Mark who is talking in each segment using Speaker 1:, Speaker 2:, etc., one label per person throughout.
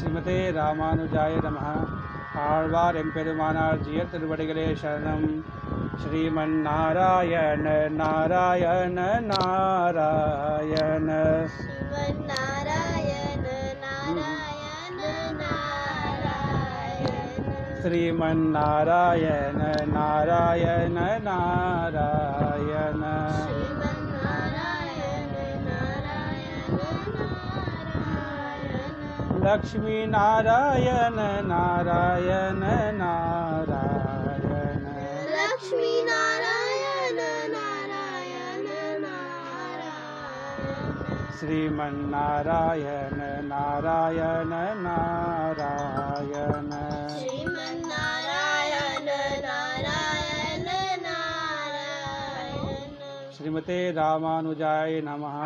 Speaker 1: ஸ்ரீமதே ராமானுஜாய நமः. ஆழ்வார் எம்பெருமானார் ஜிய திருவடிகளே சரணம். ஸ்ரீமன்னாராயண நாராயண நாராயண
Speaker 2: श्रीमन्नारायण नारायण
Speaker 1: श्रीमन्नारायण
Speaker 2: नारायण
Speaker 1: नारायण लक्ष्मी नारायण नारायण नारायण
Speaker 2: लक्ष्मी नारायण नारायण नारायण
Speaker 1: श्रीमन्नारायण नारायण नारायण
Speaker 2: श्रीमन्नारायण नारायण नारायण
Speaker 1: श्रीमते रामानुजाय नमः.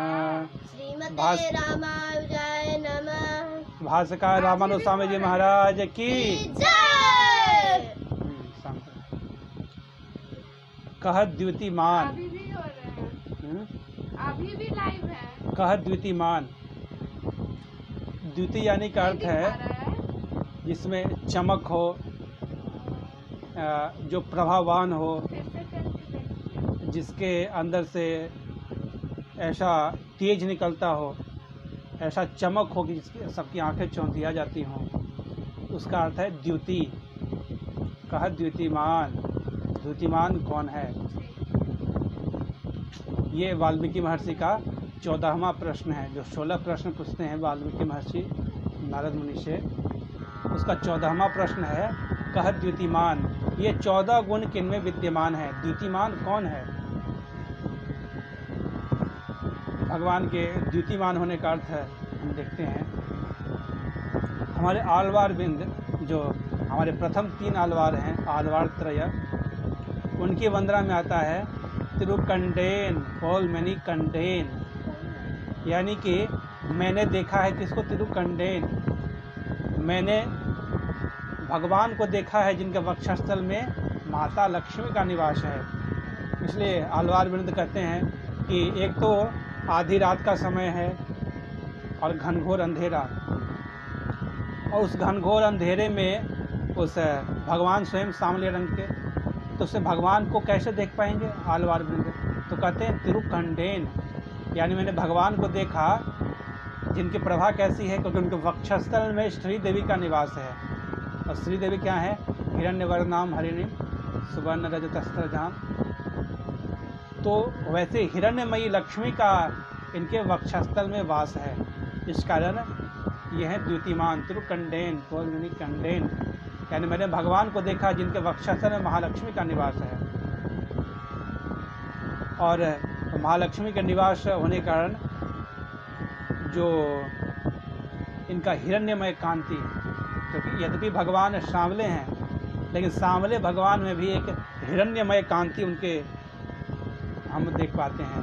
Speaker 2: श्रीमते रामानुजाय नमः.
Speaker 1: भाष्यकार रामानुज स्वामी जी महाराज की
Speaker 2: जय.
Speaker 1: कह द्युतिमान,
Speaker 3: अभी भी हो रहे हैं, अभी भी लाइव है।
Speaker 1: कह द्युतिमान. द्युति यानी का अर्थ है जिसमें चमक हो, जो प्रभावान हो, जिसके अंदर से ऐसा तेज निकलता हो, ऐसा चमक हो कि जिसकी सबकी आंखें चौंधिया जाती हों, उसका अर्थ है द्युति. कह द्युतिमान. द्युतिमान कौन है? ये वाल्मीकि महर्षि का 14वां प्रश्न है. जो 16 प्रश्न पूछते हैं वाल्मीकि महर्षि नारद मुनि से, उसका 14वां प्रश्न है कह द्युतिमान. ये 14 गुण किनमें विद्यमान है? द्युतिमान कौन है? भगवान के द्युतिमान होने का अर्थ है हम देखते हैं. हमारे आलवार बिंद, जो हमारे प्रथम 3 आलवार हैं, आलवार त्रय, उनकी वंदना में आता है तिरुकंडेन, पॉल मैनी कंडेन, यानी कि मैंने देखा है. किसको? तिरुकंडेन. मैंने भगवान को देखा है जिनके वक्षस्थल में माता लक्ष्मी का निवास है. इसलिए आलवार बिंद कहते हैं कि एक तो आधी रात का समय है और घनघोर अंधेरा, और उस घनघोर अंधेरे में उस भगवान स्वयं सांवले रंग के, तो उससे भगवान को कैसे देख पाएंगे आलवार बिंद? तो कहते हैं तिरुकंडेन, यानी मैंने भगवान को देखा जिनकी प्रभा कैसी है, क्योंकि उनके वक्षस्थल में श्री देवी का निवास है. और श्री देवी क्या है? हिरण्यवर्णाम हरिणी सुवर्ण रजतस्त्रजाम. तो वैसे हिरण्यमयी लक्ष्मी का इनके वक्षस्थल में वास है. इस कारण यह है द्युतिमान, तिरुकंडेन, पौलमणि कंडेन, यानी मैंने भगवान को देखा जिनके वक्षस्थल में महालक्ष्मी का निवास है. और महालक्ष्मी के निवास होने के कारण जो इनका हिरण्यमय कांति, क्योंकि यद्यपि भगवान सांवले हैं, लेकिन सांवले भगवान में भी एक हिरण्यमय कांति उनके हम देख पाते हैं.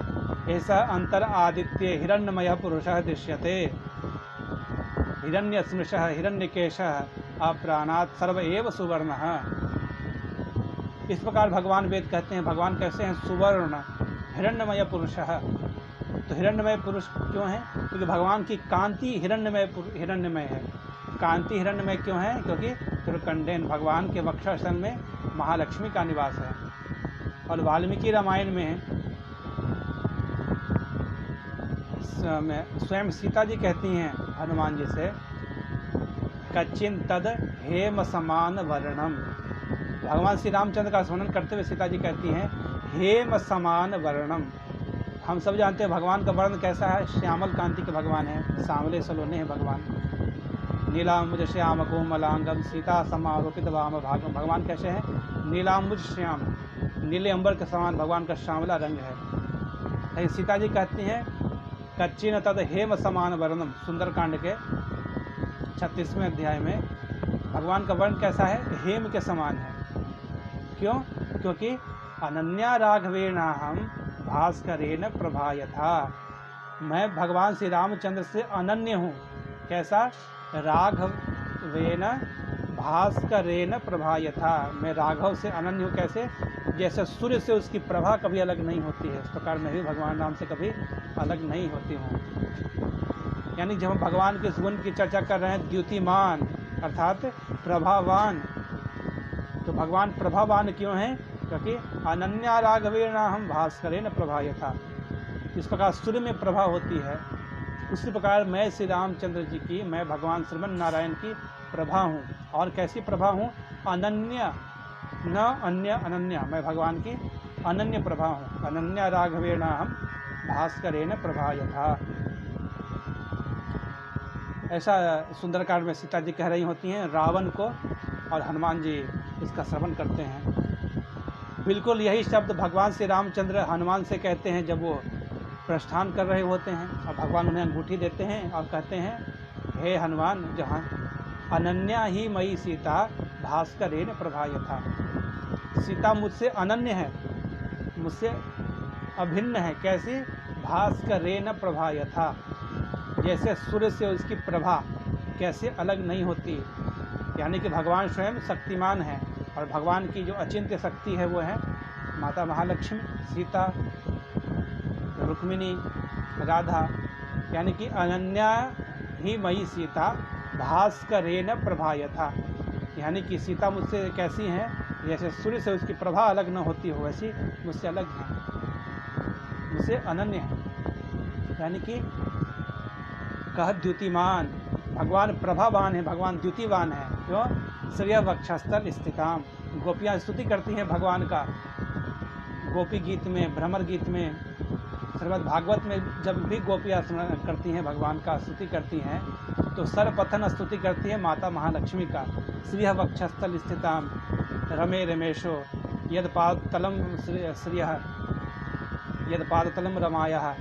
Speaker 1: ऐसा अंतर आदित्य हिरण्यमय पुरुषः दृश्यते, हिरण्यस्मृशः हिरण्यकेशः अप्राणात् सर्व एव सुवर्णः. इस प्रकार भगवान वेद कहते हैं भगवान कैसे हैं? सुवर्ण हिरण्यमय पुरुषः. तो हिरण्यमय पुरुष क्यों है? क्योंकि भगवान की कांति हिरण्यमय है. कांति हिरण्यमय क्यों है? क्योंकि तिरुकंडेन, भगवान के वक्षस्थल में महालक्ष्मी का निवास है. और वाल्मीकि रामायण में स्वयं सीता जी कहती हैं हनुमान जी से, कच्चिन तद हेम समान वर्णम. भगवान श्री रामचंद्र का स्मरण करते हुए सीता जी कहती हैं हेम समान वर्णम. हम सब जानते हैं भगवान का वर्ण कैसा है? श्यामल कांति के भगवान है, सांवले सलोने हैं भगवान. नीलाम्बुज श्याम कोमलांगम सीता समारोपित वाम भागम. भगवान कैसे हैं? नीलाम्बुज श्याम, नीले अंबर के समान भगवान का श्यामला रंग है. लेकिन सीता जी कहती हैं कच्चिन तद हेम समान वर्णम. सुंदरकांड के 36वें अध्याय में भगवान का वर्ण कैसा है? हेम के समान है. क्यों? क्योंकि अनन्या राघवेणाहम भास्करेण प्रभायथा. मैं भगवान श्री रामचंद्र से अनन्य हूँ. कैसा? राघवेन भास्करेण प्रभायथा. मैं राघव से अनन्य हूँ. कैसे? जैसे सूर्य से उसकी प्रभा कभी अलग नहीं होती है, इस प्रकार मैं भी भगवान राम से कभी अलग नहीं होती हूँ. यानी जब हम भगवान के गुण की चर्चा कर रहे हैं, द्युतिमान अर्थात प्रभावान, तो भगवान प्रभावान क्यों हैं? क्योंकि अनन्या राघवेण हम भास्करेण प्रभा यथा, इस प्रकार सूर्य में प्रभा होती है, उसी प्रकार मैं श्री रामचंद्र जी की, मैं भगवान श्रीमन नारायण की प्रभा हूँ। और कैसी प्रभा हूँ? अनन्य, न अन्य, अनन्या, मैं भगवान की अनन्य प्रभा हूँ। अनन्या राघवेण हम भास्करेण प्रभा यथा, ऐसा सुंदरकांड में सीता जी कह रही होती हैं रावण को, और हनुमान जी इसका श्रवण करते हैं। बिल्कुल यही शब्द भगवान श्री रामचंद्र हनुमान से कहते हैं जब वो प्रस्थान कर रहे होते हैं, और भगवान उन्हें अंगूठी देते हैं और कहते हैं, हे हनुमान, जहाँ अनन्या ही मई सीता भास्करेण प्रभा यथा, सीता मुझसे अनन्य है, मुझसे अभिन्न है। कैसी? भास्करेण प्रभा यथा, जैसे सूर्य से उसकी प्रभा कैसे अलग नहीं होती। यानी कि भगवान स्वयं शक्तिमान है, और भगवान की जो अचिंत्य शक्ति है वो है माता महालक्ष्मी, सीता, रुक्मिणी, राधा। यानी कि अनन्या ही मई सीता भास्करेण प्रभा यथा, यानी कि सीता मुझसे कैसी हैं? जैसे सूर्य से उसकी प्रभा अलग न होती हो, वैसी मुझसे अलग है, मुझसे अनन्य है। यानी कि कह द्युतिमान, भगवान प्रभावान है, भगवान द्युतिवान है। क्यों? श्रेय वक्षस्थल स्थिताम, गोपियाँ स्तुति करती हैं भगवान का, गोपी गीत में, भ्रमर गीत में, श्रीमद् भागवत में जब भी गोपियाँ करती हैं भगवान का स्तुति करती हैं, तो सर्वप्रथम स्तुति करती है माता महालक्ष्मी का। श्रिय वक्षस्थल स्थिताम रमे रमेशो यद पादतलम श्रिय यद पादतलम रमाया,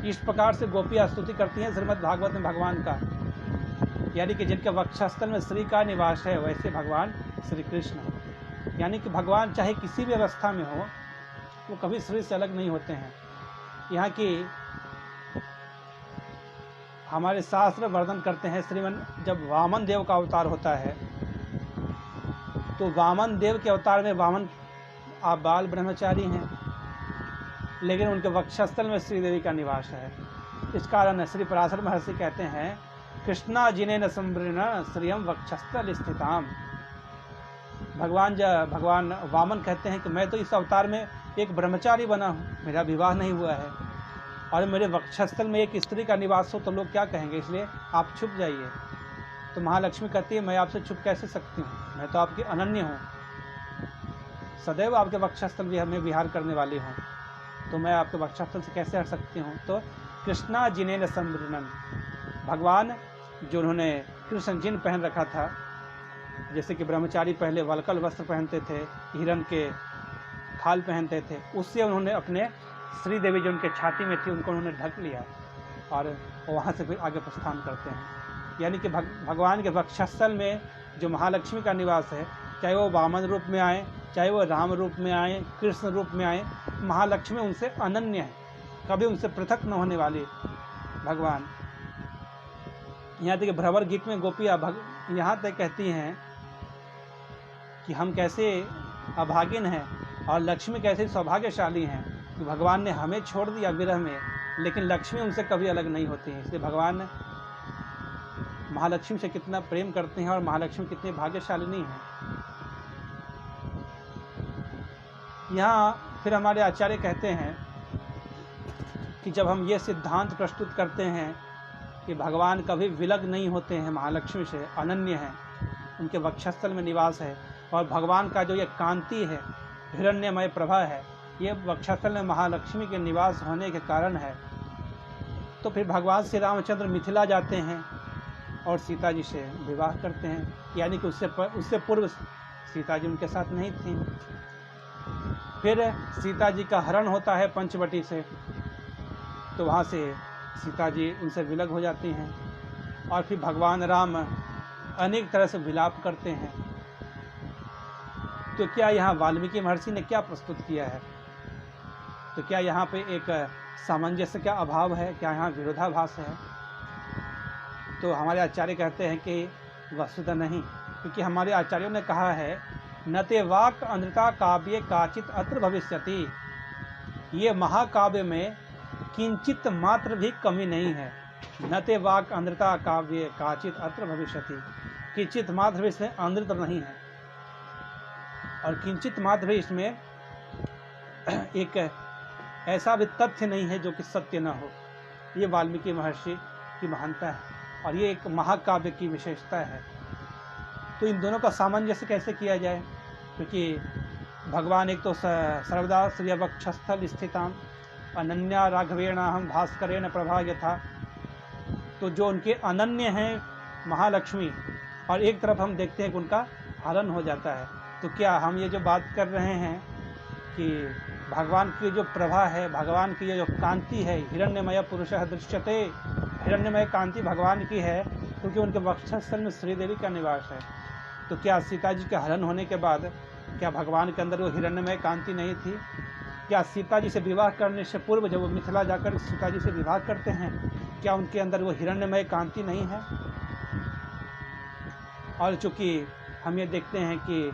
Speaker 1: इस प्रकार से गोपियाँ स्तुति करती हैं श्रीमद् भागवत में भगवान का। यानी कि जिनके वक्षस्थल में श्री का निवास है, वैसे भगवान श्री कृष्ण। यानी कि भगवान चाहे किसी भी अवस्था में हो, वो कभी श्री से अलग नहीं होते हैं। यहाँ की हमारे शास्त्र वर्णन करते हैं, श्रीमन जब वामन देव का अवतार होता है, तो वामन देव के अवतार में वामन आप बाल ब्रह्मचारी हैं, लेकिन उनके वक्षस्थल में श्रीदेवी का निवास है। इस कारण श्री पराशर महर्षि कहते हैं, कृष्णा जिनेन संवृण श्रियम वक्षस्थल स्थिताम। भगवान वामन कहते हैं कि मैं तो इस अवतार में एक ब्रह्मचारी बना हूँ, मेरा विवाह नहीं हुआ है, और मेरे वक्षस्थल में एक स्त्री का निवास हो तो लोग क्या कहेंगे, इसलिए आप छुप जाइए। तो महालक्ष्मी कहती है, मैं आपसे छुप कैसे सकती हूँ, मैं तो आपकी अनन्य हूँ, सदैव आपके वक्षस्थल भी हमें विहार करने वाली हूँ, तो मैं आपके वक्षस्थल से कैसे हट सकती हूँ। तो कृष्णा जिनेन संवृणन, भगवान जो उन्होंने कृष्ण जिन पहन रखा था, जैसे कि ब्रह्मचारी पहले वलकल वस्त्र पहनते थे, हिरण के खाल पहनते थे, उससे उन्होंने अपने श्री देवी जो उनके छाती में थी उनको उन्होंने ढक लिया, और वहाँ से फिर आगे प्रस्थान करते हैं। यानी कि भगवान के वक्षस्थल में जो महालक्ष्मी का निवास है, चाहे वो वामन रूप में आए, चाहे वो राम रूप में आए, कृष्ण रूप में आए, महालक्ष्मी उनसे अनन्य है, कभी उनसे पृथक न होने वाली भगवान। यहाँ तक भ्रमर गीत में गोपियाँ यहाँ तक कहती हैं कि हम कैसे अभागिन हैं और लक्ष्मी कैसे सौभाग्यशाली हैं कि भगवान ने हमें छोड़ दिया विरह में, लेकिन लक्ष्मी उनसे कभी अलग नहीं होती हैं। इसलिए भगवान महालक्ष्मी से कितना प्रेम करते हैं और महालक्ष्मी कितनी भाग्यशालिनी है। यहाँ फिर हमारे आचार्य कहते हैं कि जब हम ये सिद्धांत प्रस्तुत करते हैं कि भगवान कभी विलग नहीं होते हैं महालक्ष्मी से, अनन्य हैं, उनके वक्षस्थल में निवास है, और भगवान का जो ये कांति है, हिरण्यमय प्रभा है, ये वक्षस्थल में महालक्ष्मी के निवास होने के कारण है। तो फिर भगवान श्री रामचंद्र मिथिला जाते हैं और सीता जी से विवाह करते हैं। यानी कि उससे पूर्व सीता जी उनके साथ नहीं थी। फिर सीता जी का हरण होता है पंचवटी से, तो वहाँ से सीता जी उनसे विलग हो जाती हैं, और फिर भगवान राम अनेक तरह से विलाप करते हैं। तो क्या यहाँ वाल्मीकि महर्षि ने क्या प्रस्तुत किया है? तो क्या यहाँ पे एक सामंजस्य का अभाव है? क्या यहाँ विरोधाभास है? तो हमारे आचार्य कहते हैं कि वस्तुतः नहीं, क्योंकि हमारे आचार्यों ने कहा है, न ते वाक् अनृता काव्ये काचित अत्र भविष्यति। ये महाकाव्य में किंचित मात्र भी कमी नहीं है। न ते वाक् अनृता काव्ये काचित अत्र भविष्यति। किंचित मात्र भी इसमें अनृत नहीं है और किंचित मात्र भी इसमें एक ऐसा भी तथ्य नहीं है जो कि सत्य न हो। ये वाल्मीकि महर्षि की महानता है और ये एक महाकाव्य की विशेषता है। तो इन दोनों का सामंजस्य कैसे किया जाए, क्योंकि भगवान एक तो सर्वदा श्रियवक्षस्थल स्थिताम अनन्या राघवेण हम भास्करेण प्रभा यथा, तो जो उनके अनन्य हैं महालक्ष्मी, और एक तरफ हम देखते हैं कि उनका हरण हो जाता है। तो क्या हम ये जो बात कर रहे हैं कि भगवान की जो प्रभा है, भगवान की ये जो कांति है, हिरण्यमय पुरुषः दृश्यते, हिरण्यमय कांति भगवान की है क्योंकि उनके वक्षस्थल में श्रीदेवी का निवास है। तो क्या सीता जी के हरण होने के बाद क्या भगवान के अंदर वो हिरण्यमय कांति नहीं थी? क्या सीता जी से विवाह करने से पूर्व जब वो मिथिला जाकर सीता जी से विवाह करते हैं, क्या उनके अंदर वो हिरण्यमय कांति नहीं है? और चूँकि हम ये देखते हैं कि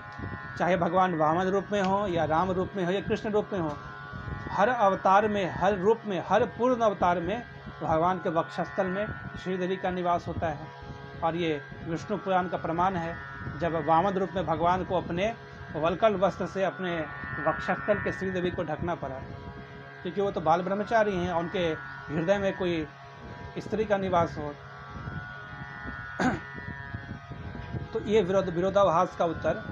Speaker 1: चाहे भगवान वामन रूप में हो या राम रूप में हो या कृष्ण रूप में हो, हर अवतार में, हर रूप में, हर पूर्ण अवतार में भगवान के वक्षस्थल में श्रीदेवी का निवास होता है। और ये विष्णु पुराण का प्रमाण है। जब वामन रूप में भगवान को अपने वल्कल वस्त्र से अपने वक्षस्थल के श्रीदेवी को ढकना पड़ा, क्योंकि वो तो बाल ब्रह्मचारी हैं, उनके हृदय में कोई स्त्री का निवास हो। तो ये विरोधाभास का उत्तर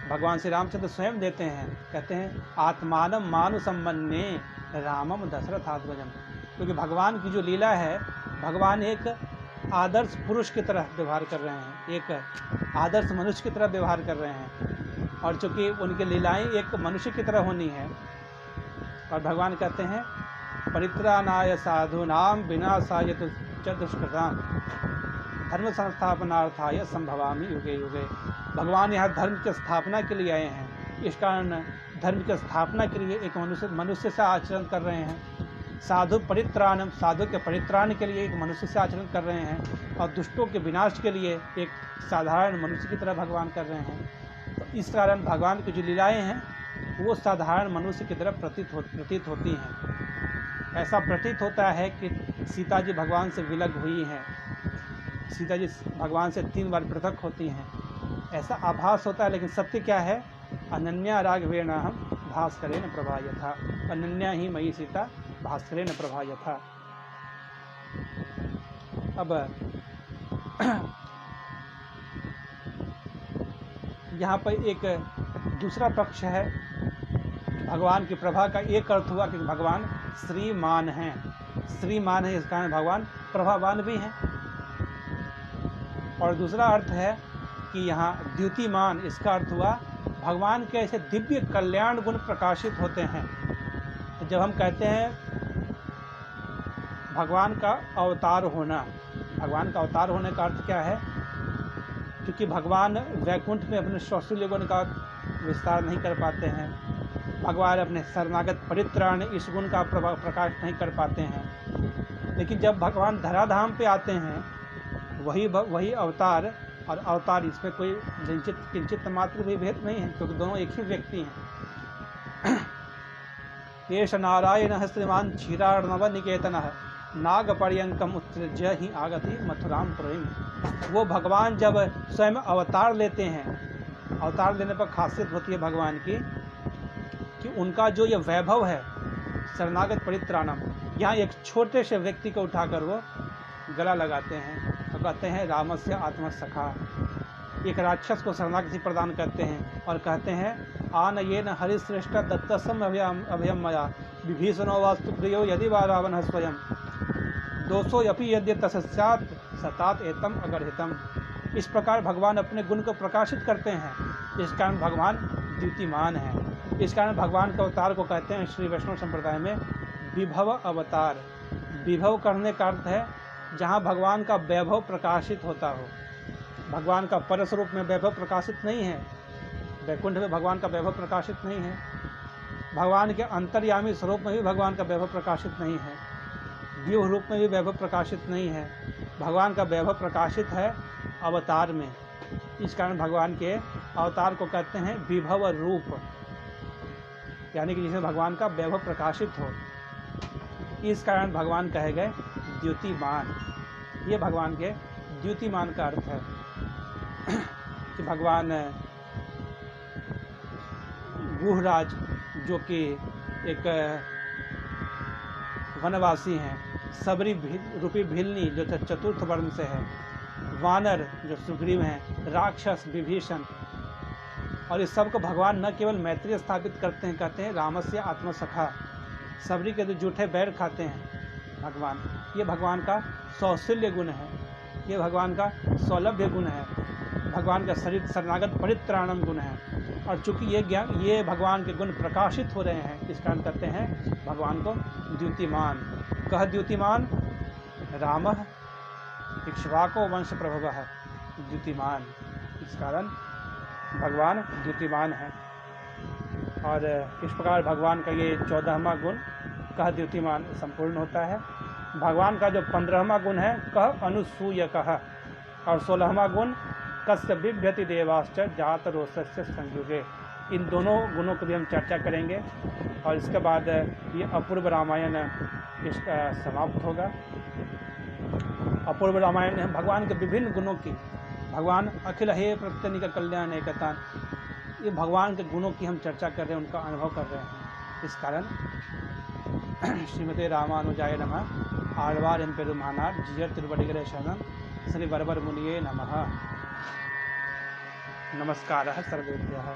Speaker 1: भगवान श्री रामचंद्र स्वयं देते हैं। कहते हैं आत्मानम मानु सम्मन्ये रामम दशरथात्मजम, क्योंकि भगवान की जो लीला है, भगवान एक आदर्श पुरुष की तरह व्यवहार कर रहे हैं, एक आदर्श मनुष्य की तरह व्यवहार कर रहे हैं। और चूँकि उनकी लीलाएं एक मनुष्य की तरह होनी है, और भगवान कहते हैं परित्राणाय साधूनां विनाशाय च दुष्कृतां धर्म संस्थापनार्थाय संभवामि युगे युगे। भगवान यहाँ धर्म की स्थापना के लिए आए हैं, इस कारण धर्म की स्थापना के लिए एक मनुष्य से आचरण कर रहे हैं। साधु परित्राणम, साधु के परित्राण के लिए एक मनुष्य से आचरण कर रहे हैं, और दुष्टों के विनाश के लिए एक साधारण मनुष्य की तरह भगवान कर रहे हैं। तो इस कारण भगवान की जो लीलाएं हैं वो साधारण मनुष्य की तरह प्रतीत होती हैं। ऐसा प्रतीत होता है कि सीता जी भगवान से विलग हुई हैं, सीता जी भगवान से 3 बार पृथक होती हैं, ऐसा आभास होता है। लेकिन सत्य क्या है? अनन्या राघवेण हम भास्करेण प्रभा यथा, अनन्या ही मयि सीता भास्करेण प्रभा यथा। अब यहाँ पर एक दूसरा पक्ष है। भगवान की प्रभा का एक अर्थ हुआ कि भगवान श्रीमान हैं, श्रीमान है, इस कारण भगवान प्रभावान भी हैं। और दूसरा अर्थ है कि यहाँ द्युतिमान, इसका अर्थ हुआ भगवान के ऐसे दिव्य कल्याण गुण प्रकाशित होते हैं। तो जब हम कहते हैं भगवान का अवतार होना, भगवान का अवतार होने का अर्थ क्या है? क्योंकि भगवान वैकुंठ में अपने सौशील्य गुण का विस्तार नहीं कर पाते हैं, भगवान अपने शरणागत परित्राण इस गुण का प्रकाश नहीं कर पाते हैं। लेकिन जब भगवान धराधाम पे आते हैं, वही अवतार, और अवतार इसमें कोई किंचित मात्र भी भेद नहीं है, क्योंकि दोनों एक ही व्यक्ति हैं। येष नारायणः श्रीमान क्षीरार्णव निकेतनः नागपर्यंकम उत्सृज्य ही आगति मथुराम पुरीम। वो भगवान जब स्वयं अवतार लेते हैं, अवतार लेने पर खासियत होती है भगवान की कि उनका जो ये वैभव है शरणागत परित्राणम, यहाँ एक छोटे से व्यक्ति को उठाकर वो गला लगाते हैं, तो कहते हैं रामस्य आत्मसखा। एक राक्षस को शरणागति प्रदान करते हैं और कहते हैं आन ये न हरिश्रेष्ठ दत्तसम अभयम मया विभीषणो वास्तु प्रियो यदि वा रावण स्वयं 200 अपि यद्य तस्यात् सतात एतम अगर्हितम। इस प्रकार भगवान अपने गुण को प्रकाशित करते हैं, इस कारण भगवान द्युतिमान हैं। इस कारण भगवान के अवतार को कहते हैं श्री वैष्णव संप्रदाय में विभव अवतार। विभव करने का अर्थ है जहाँ भगवान का वैभव प्रकाशित होता हो। भगवान का परस्वरूप में वैभव प्रकाशित नहीं है, वैकुंठ में भगवान का वैभव प्रकाशित नहीं है, भगवान के अंतर्यामी स्वरूप में भी भगवान का वैभव प्रकाशित नहीं है, व्यूह रूप में भी वैभव प्रकाशित नहीं है। भगवान का वैभव प्रकाशित है अवतार में। इस कारण भगवान के अवतार को कहते हैं विभव रूप, यानी कि जिसमें भगवान का वैभव प्रकाशित हो। इस कारण भगवान कहे गए द्युतिमान। ये भगवान के द्युतिमान का अर्थ है कि भगवान गुहराज जो कि एक वनवासी हैं, सबरी रूपी भिलनी जो चतुर्थ वर्ण से है, वानर जो सुग्रीव हैं, राक्षस विभीषण, और इस सब को भगवान न केवल मैत्री स्थापित करते हैं, कहते हैं रामस्य आत्मसखा, सबरी के जो जूठे बैर खाते हैं भगवान, ये भगवान का सौशील्य गुण है, ये भगवान का सौलभ्य गुण है, भगवान का शरणागत परित्राणम गुण है। और चूंकि ये भगवान के गुण प्रकाशित हो रहे हैं, इस कारण कहते हैं भगवान को द्युतिमान। कह द्युतिमान रामः इक्ष्वाको वंश प्रभवः द्युतिमान, इस कारण भगवान द्युतिमान है। और इस प्रकार भगवान का ये 14वां गुण कह द्युतिमान संपूर्ण होता है। भगवान का जो 15वां गुण है कह अनुसूयकः, और 16वां गुण कस्य बिभ्यति देवाश्च जात रोषस्य संयुगे। इन दोनों गुणों की भी हम चर्चा करेंगे और इसके बाद ये अपूर्व रामायण इसका समाप्त होगा। अपूर्व रामायण में भगवान के विभिन्न गुणों की, भगवान अखिल हे प्रत्यनिक कल्याण एकतान, ये भगवान के गुणों की हम चर्चा कर रहे हैं, उनका अनुभव कर रहे हैं। इस कारण श्रीमते रामानुजाय नमः। आழ்வார் என் பெருமானார் ஜியர் திருவடிகளே சரணம்। श्री वरवर मुनिये नमः। नमस्कारः सर्वेभ्यः।